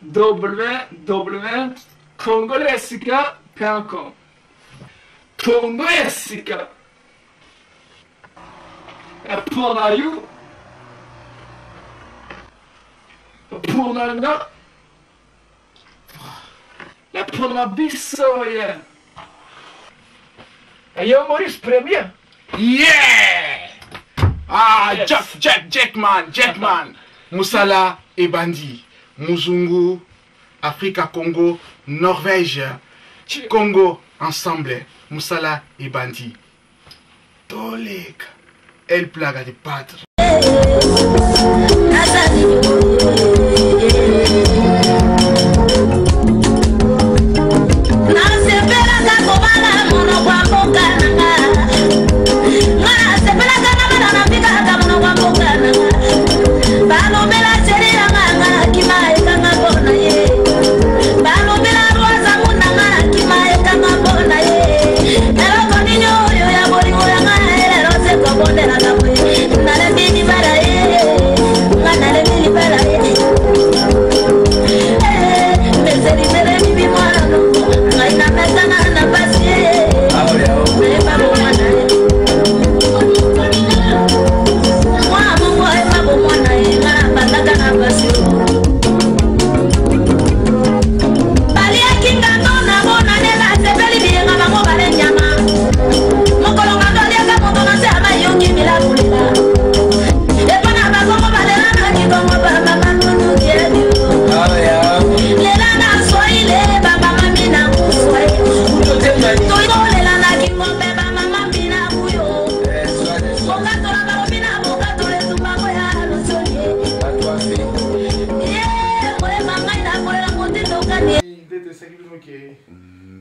www.congolesica.com Congolesica pour na you pour na pour na biso yeah. Yo Maurice Premier. Yeah! Ah, yes. Jackman. Musala et Bandi. Muzungu, Africa, Congo, Norvège, Congo, ensemble. Musala et Bandi. Tolik. El plaga de patria.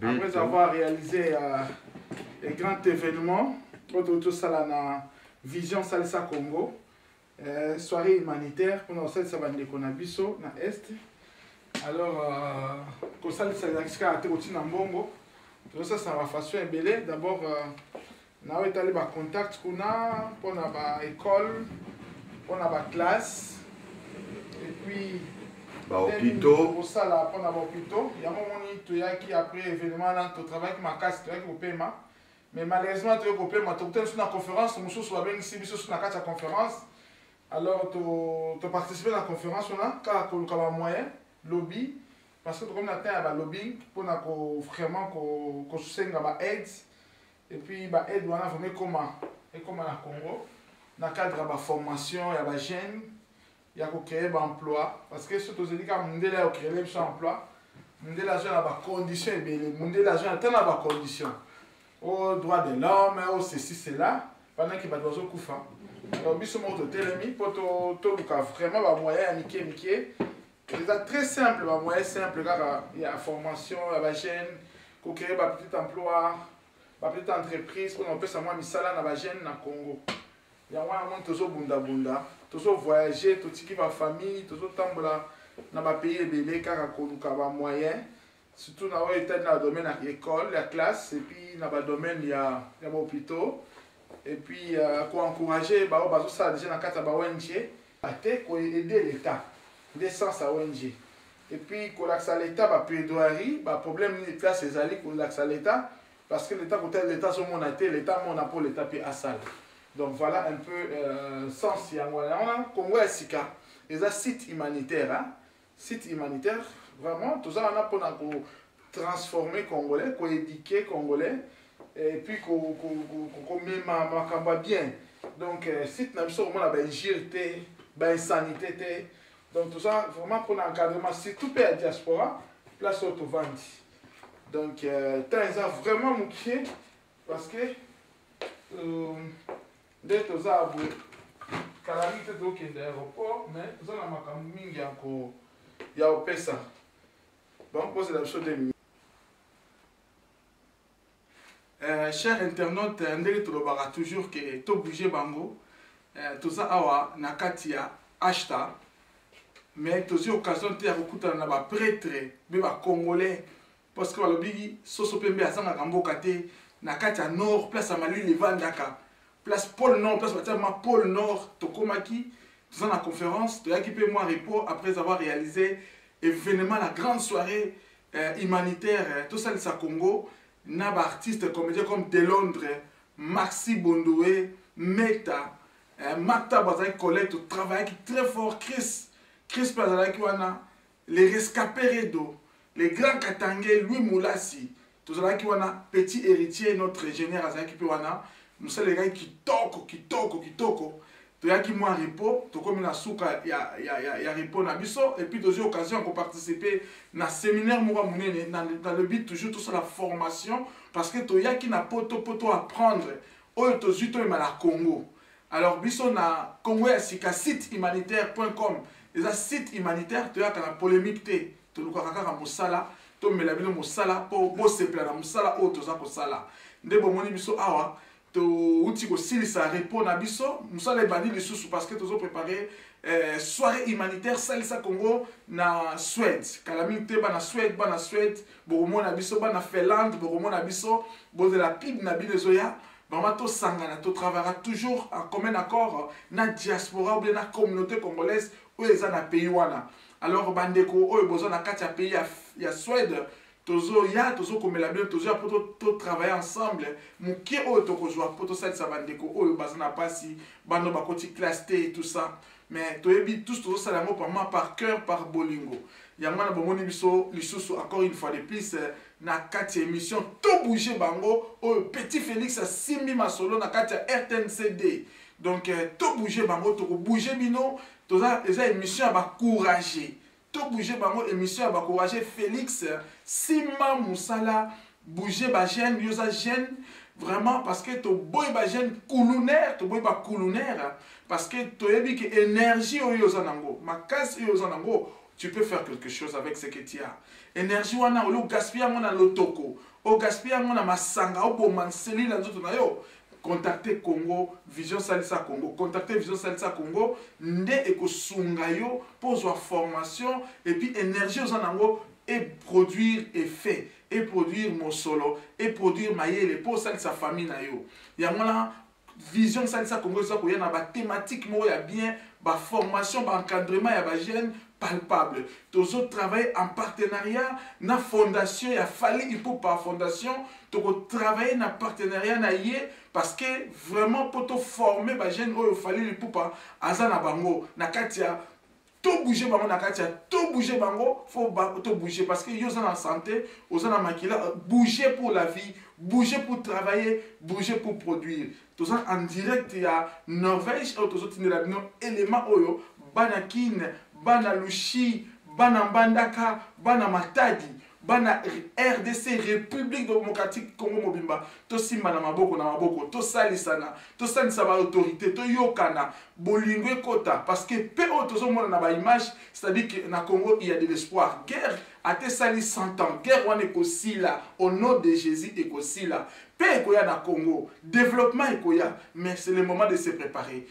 Après avoir réalisé un grand événement, autour de la Vision Salsa Congo, soirée humanitaire pour nous faire ça na biso na est. Alors, comme ça le salsa a été routine en bongo. Tout ça ça va façon belé. D'abord, na ouais allé ba contact kuna pour na ba école, pour na ba classe et puis hôpitaux. Pour ça, là, on a hôpitaux. Il y a un moment qui après événement, tu travailles avec ma casse, tu as au paiement. Mais malheureusement, tu as au paiement. Tu es sur une conférence, tu es sur la conférence. Alors, tu participes à la conférence, tu as un moyen, lobby. Parce que tu as un lobbying pour vraiment qu'on soutienne l'aide. Et puis, l'aide, on a vraiment comment na Congo. Dans le cadre de la formation, il y a des jeunes. Il y a créer un emploi parce que surtout je dis que mon délai a créé un emploi mon délai a des conditions et mon délai a des conditions au droit de l'homme au ceci cela pendant qu'il va devoir se couper alors biso moto telemi pour to vraiment moyen niquer c'est très simple moyen simple car il y a formation il y a jeune pour créer un petit emploi une petite entreprise pour nous faire ça moi misala na ba jeune na Congo il y a un toujours bunda toujours voyager tout ce qui va famille toujours tambola na ba pays belé car ko ba moyen surtout na état dans le domaine de l'école la classe et puis na ba domaine il y a hôpitaux et puis ko encourager ba bazo ça déjà na kata ba ONG até ko aider l'état des sens à ONG et puis ko l'accès l'état ba plaidoirie ba problème ni place les ali ko l'accès l'état parce que l'état côté l'état son monaté l'état mon pour l'état puis à salle. Donc voilà un peu sens Yangwana. On a Congo Sika, les sites humanitaires, hein? Sites humanitaires, vraiment, tout ça on a pour transformer Congolais, pour éduquer Congolais, et puis qu'on met bien. Donc site n'a pas vraiment injurité, insanité, donc tout ça vraiment pour l'encadrement, c'est tout pays à diaspora, place au venti. Donc t'as vraiment manqué parce que dès que vous avez calamité de l'aéroport, mais vous avez un mingi encore. Il y a un ça. Bon, pose la chose de chers internautes, on toujours que tout bouger bango. Tout ça, awa, nakatia, ashta. mais tozi occasion te ya kokutana na baprêtre mpe bacongolais parce que balobi soso mpe mbe azangaka mboka te na kati ya nord place ya malili evandaka place pôle nord place batiama pôle nord tokomaki toza na conférence toyaki mpe mwa repos après avoir réalisé événement la grande soirée humanitaire tosalisa Congo na baartiste comédien comme de Londres Maxi Bondoé Meta Makta bazalaki collecte travaillaki très fort Chris bazalaki wana les rescapés Redo les grands Katangé Louis Moulassi tozalaki wana petit héritier notre ingénieur azalaki mpe wana mosala ekaki kitoko toyaki mwa repos tokomi na suka ya repos na biso et puis tozwi occasion ya koparticiper na séminaire moko monene dans le but toujours tosala formation parce que toyaki na poto apprendre oyo tozwi toyema na Congo. Alors biso na Congo ya sika site humanitaire.com eza site humanitaire toyaka na polémique te tolukaka kaka mosala tomela bino mosala mpo bosepela na mosala oyo toza kosala nde bomoni biso awa touti kosilisa repos na biso mosala ebandi lisusu parce que tozo préparer soirée humanitaire salisa Congo na Suède kala mingi te bana Suède bokomona biso bana Finlande bokomona biso bozela pib na bino ezoya vraiment tosangana totravaillera toujours en commun accord na diaspora ou bien na communauté congolaise oyo eza na pays wana. Alors bandeko oyo boza na kati ya pays ya Suède tozokomela bino tozoya mpo totravaille ensemble mokie oyo tokozwa mpo tosalisa bandeko oyo baza na mpasi bano bakoti classe te et tout ça mais toyebi tous tozosala yango vraiment par cœur par bolingo yango wana bomoni biso lisusu encore une fois de plus na kati ya émission tobouge bango oyo Petit Félix asimbi masolo na kati ya RTNCD donc tobouge bango tokobouge bino toza eza émission ya bacouragé tobouge bango émission ya bacouragé Félix Sima Moussala bouger ba jeune yoza jeune vraiment parce que to boy ba jeune coulounaire to boy ba coulounaire parce que to yebi que énergie yoza nango makasi yoza nango tu peux faire quelque chose avec ce que tu as énergie wana olo gaspiller mon na lotoko o gaspiller mon na masanga o bomanseli na nzoto na yo contacter Congo Vision Salisa Congo contacter Vision Salisa Congo nde ekosunga yo pour avoir formation et puis énergie yoza nango et produire effet et produire mon solo et produire mayele pour ça sa famille na yo ya mona Vision Salisa Congo ça ko ya na ba thématique mo ya bien ba formation ba encadrement ya ba jeune palpable tous autres travailler en partenariat na fondation ya Fali Ipupa fondation to travailler na partenariat na yé parce que vraiment pour te former ba jeune oyo Fali Ipupa azana bango na katia tout bouger bango na katia tout bouger bango faut tout bouger parce que yo sont en santé aux en makila bouger pour la vie bouger pour travailler bouger pour produire tout ça en direct ya Norvège ou tous autres éléments oyo bana kin bana lushi bana mbandaka bana matadi bana RDC République démocratique Congo mobimba to simba na maboko to salisana to salisa ba autorité to yokana bolingo ekota parce que pe otozo mona na ba image c'est-à-dire que na Congo il y a de l'espoir guerre a te sali 100 ans guerre wana ekosila au nom de Jésus ekosila pe ekoya na Congo développement ekoya mais c'est le moment de se préparer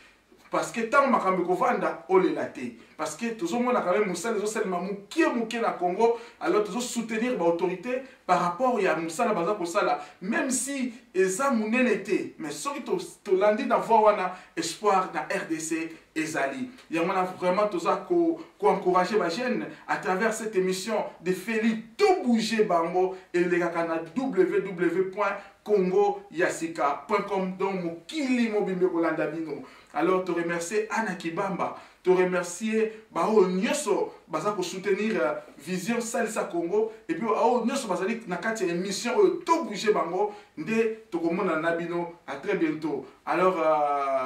parce que tant makambe kovanda olelate parce que tous on a quand même musala zo selma mukie na Congo alors tous soutenir ba autorité par rapport ya musala baza ko sala même si eza munenete mais soki to landi na voix wana espoir na RDC ezali ya mona vraiment tous ko encourager ba jeune à travers cette émission de Feli tout bouger bango et les gars www.congoyasika.com donc mokili mobimbe kolanda bino. Alors te remercier Anna Kibamba, te remercier Bao Nyoso baza ko soutenir Vision Salisa Congo et puis Bao Nyoso bazali na kati émission to bouger bango nde to komona na bino à très bientôt. Alors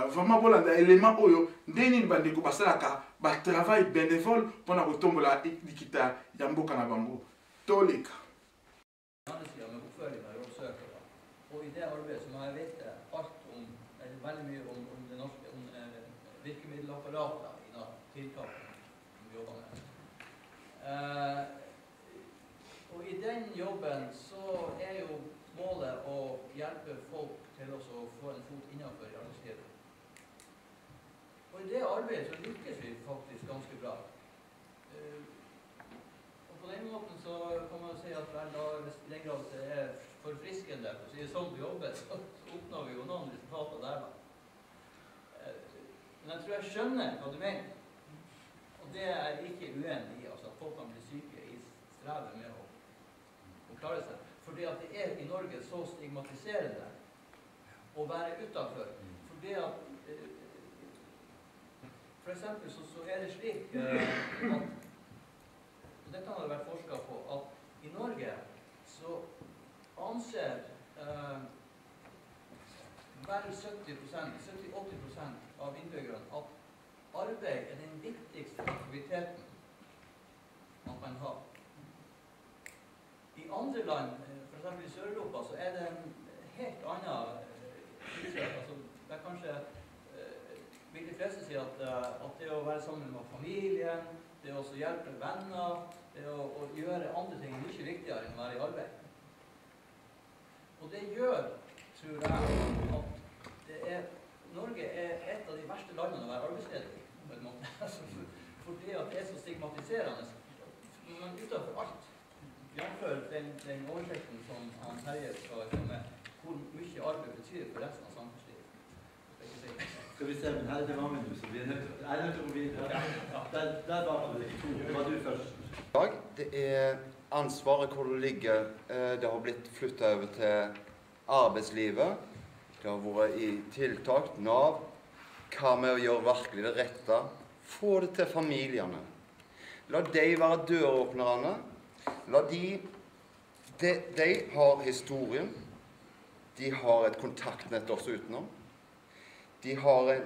vraiment bolanda élément oyo ndeni bandeko basalaka ba travail bénévole pour na kotombola likita ya mboka na bango. Toleka. Och i det arbetet som jag vet allt om, eller väldigt mycket om det norska, om virkemiddelapparatet inom tilltaken som vi jobbar med. Och i den jobben så är ju målet att hjälpa folk till att få en fot innanför i arbetslivet. Och i det arbetet så lyckas vi faktiskt ganska bra. for å si det sånn på jobben, så oppnår vi jo noen resultater der da. Men jeg tror jeg skjønner hva du mener. Og det er jeg ikke uenig i, altså at folk kan bli syke i strevet med å klare seg. Fordi at det er i Norge så stigmatiserende å være utenfor. Fordi at for eksempel så er det slik at, og dette har det vært forsket på, at i Norge så anser vel 70-80% av innbyggerne at arbeid er den viktigste aktiviteten man kan ha. I andre land, for eksempel i Sør-Europa, så er det en helt annen altså, det er kanskje vil de fleste si at det å være sammen med familien, det å hjelpe venner, det å gjøre andre ting er mye viktigere enn å være i arbeid. Og det gjør, tror jeg, at Norge er et av de verste landene å være arbeidsledig i, på en måte. Fordi at det er så stigmatiserende. Men utenfor alt, jernfør den oversikten som han Terje skal med, hvor mye arbeid betyr for resten av samfunnslivet. Skal vi se, men her er det mange nu, så vi er nødt til å videre. Der var du først. Det er ansvaret hvor det ligger. Det har blitt flyttet over til arbeidslivet. Det har vært i tiltak, Nav. Hva med å gjøre virkelig det rette? Få det til familiene. La de være døråpnerne. La de har historien. De har et kontaktnett også utenom. De har en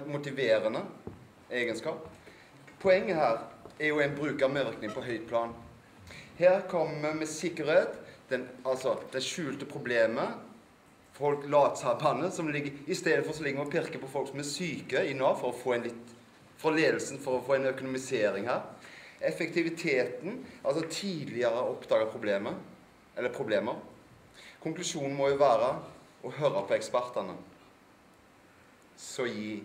motiverende egenskap. Poenget her er jo en brukermedvirkning på høyt plan. Her kommer med sikkerhet det skjulte problemet, folk latsambandet, som ligger, i stedet for så ligger man og pirker på folk som er syke i Nav for å få en litt, fra ledelsen for å få en økonomisering her. Effektiviteten, altså tidligere oppdaget problemer. Konklusjonen må jo være å høre på ekspertene. Så gi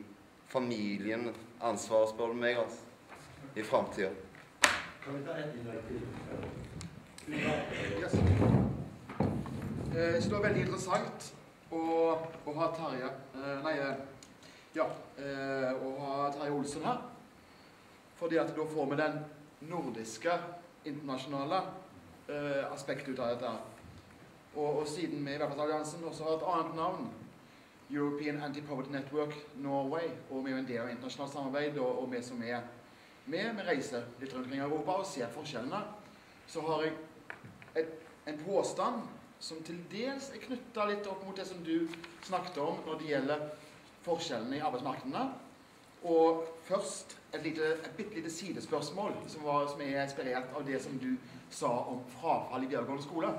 familien ansvar, spør du meg, altså, i fremtiden. Kan vi ta et innlegg til? Yes. Det var veldig interessant å ha Terje, å ha Terje Olsen her. Fordi at da får vi den nordiske, internasjonale aspektet ut av dette. Og siden vi i Velferdsalliansen også har et annet navn, European Anti-Poverty Network Norway, og vi er en del av internasjonalt samarbeid, og vi som er med, vi reiser litt rundt omkring Europa og ser forskjellene, så har jeg en påstand som til dels er knyttet litt opp mot det som du snakket om når det gjelder forskjellene i arbeidsmarkedene. Og først et bittelite sidespørsmål som er inspirert av det som du sa om frafall i videregående skole.